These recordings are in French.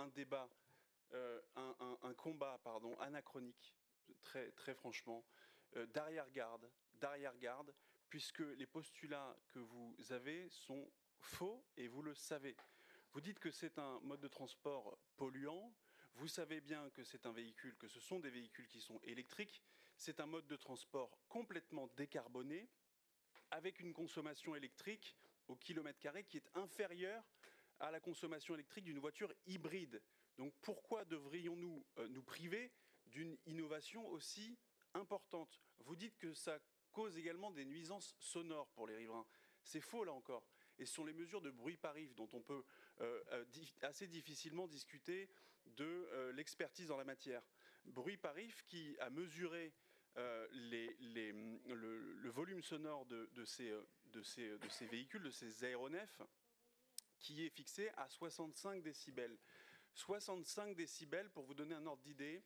un débat, un combat, pardon, anachronique, très franchement, d'arrière-garde, puisque les postulats que vous avez sont faux et vous le savez. Vous dites que c'est un mode de transport polluant, vous savez bien que c'est un véhicule, que ce sont des véhicules qui sont électriques, c'est un mode de transport complètement décarboné, avec une consommation électrique au kilomètre carré qui est inférieure à la consommation électrique d'une voiture hybride. Donc pourquoi devrions-nous nous priver d'une innovation aussi importante? Vous dites que ça cause également des nuisances sonores pour les riverains. C'est faux là encore. Et ce sont les mesures de bruit parif dont on peut assez difficilement discuter de l'expertise dans la matière. Bruit parif qui a mesuré le volume sonore de ces véhicules, de ces aéronefs, qui est fixé à 65 décibels. 65 décibels, pour vous donner un ordre d'idée,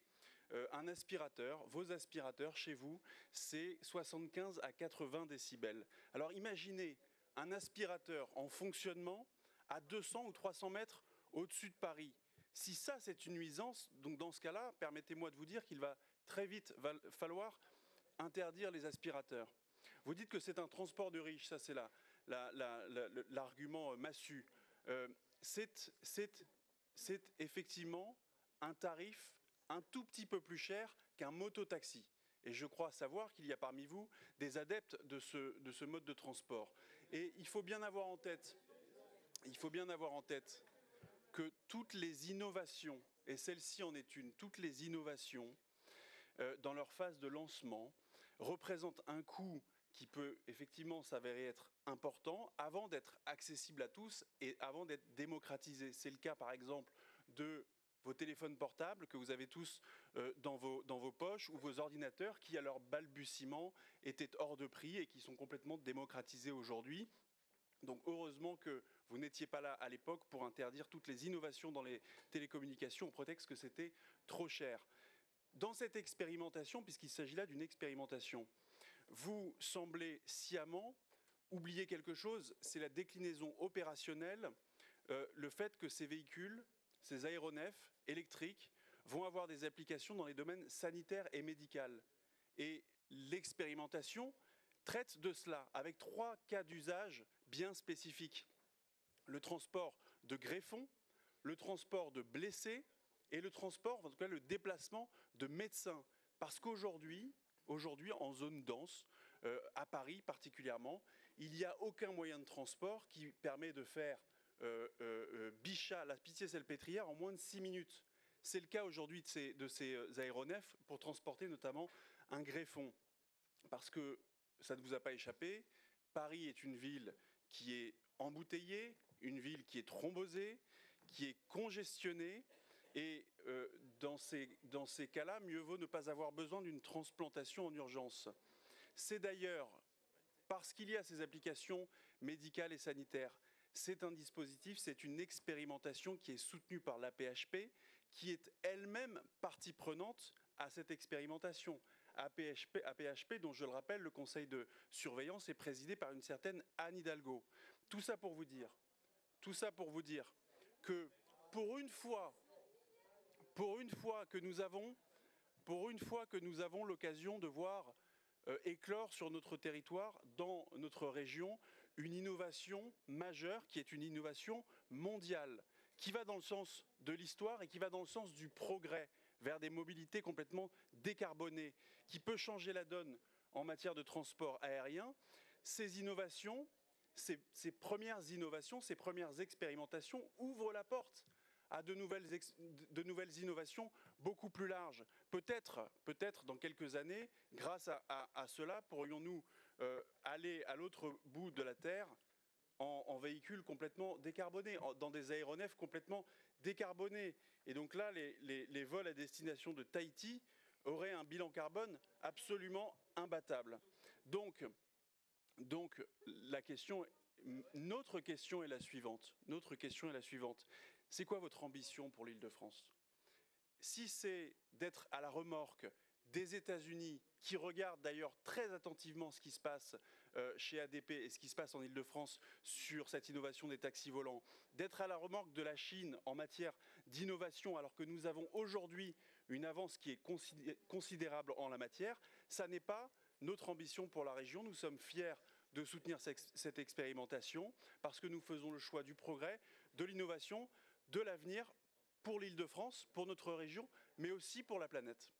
un aspirateur, vos aspirateurs chez vous, c'est 75 à 80 décibels. Alors imaginez un aspirateur en fonctionnement à 200 ou 300 mètres au-dessus de Paris. Si ça, c'est une nuisance, donc dans ce cas-là, permettez-moi de vous dire qu'il va très vite falloir interdire les aspirateurs. Vous dites que c'est un transport de riches, ça c'est l'argument massu. C'est effectivement un tarif un tout petit peu plus cher qu'un mototaxi. Et je crois savoir qu'il y a parmi vous des adeptes de ce mode de transport. Et il faut bien avoir en tête que toutes les innovations, et celle-ci en est une, toutes les innovations, dans leur phase de lancement, représentent un coût qui peut effectivement s'avérer être important avant d'être accessible à tous et avant d'être démocratisé. C'est le cas par exemple de vos téléphones portables que vous avez tous dans vos poches ou vos ordinateurs qui à leur balbutiement étaient hors de prix et qui sont complètement démocratisés aujourd'hui. Donc heureusement que vous n'étiez pas là à l'époque pour interdire toutes les innovations dans les télécommunications au prétexte que c'était trop cher. Dans cette expérimentation, puisqu'il s'agit là d'une expérimentation, vous semblez sciemment oublier quelque chose, c'est la déclinaison opérationnelle, le fait que ces véhicules, ces aéronefs électriques, vont avoir des applications dans les domaines sanitaires et médicaux. Et l'expérimentation traite de cela avec 3 cas d'usage bien spécifiques. Le transport de greffons, le transport de blessés, et le transport, en tout cas le déplacement de médecins. Parce qu'aujourd'hui, en zone dense, à Paris particulièrement, il n'y a aucun moyen de transport qui permet de faire Bichat, la Pitié-Salpêtrière en moins de 6 minutes. C'est le cas aujourd'hui de ces aéronefs pour transporter notamment un greffon. Parce que ça ne vous a pas échappé, Paris est une ville qui est embouteillée, une ville qui est thrombosée, qui est congestionnée. Et dans ces cas-là, mieux vaut ne pas avoir besoin d'une transplantation en urgence. C'est d'ailleurs parce qu'il y a ces applications médicales et sanitaires. C'est un dispositif, c'est une expérimentation qui est soutenue par l'AP-HP, qui est elle-même partie prenante à cette expérimentation. AP-HP, dont je le rappelle, le conseil de surveillance est présidé par une certaine Anne Hidalgo. Tout ça pour vous dire que pour une fois que nous avons l'occasion de voir éclore sur notre territoire, dans notre région, une innovation majeure qui est une innovation mondiale, qui va dans le sens de l'histoire et qui va dans le sens du progrès vers des mobilités complètement décarbonées, qui peut changer la donne en matière de transport aérien. Ces innovations, ces premières expérimentations ouvrent la porte à de nouvelles innovations beaucoup plus larges. Peut-être dans quelques années, grâce à cela, pourrions-nous aller à l'autre bout de la Terre en véhicules complètement décarbonés, dans des aéronefs complètement décarbonés. Et donc là, les vols à destination de Tahiti auraient un bilan carbone absolument imbattable. Donc notre question est la suivante. C'est quoi votre ambition pour l'Île-de-France? Si c'est d'être à la remorque des États-Unis, qui regardent d'ailleurs très attentivement ce qui se passe chez ADP et ce qui se passe en Île-de-France sur cette innovation des taxis volants, d'être à la remorque de la Chine en matière d'innovation alors que nous avons aujourd'hui une avance qui est considérable en la matière. Ça n'est pas notre ambition pour la région. Nous sommes fiers de soutenir cette expérimentation parce que nous faisons le choix du progrès, de l'innovation, de l'avenir pour l'Île-de-France, pour notre région, mais aussi pour la planète.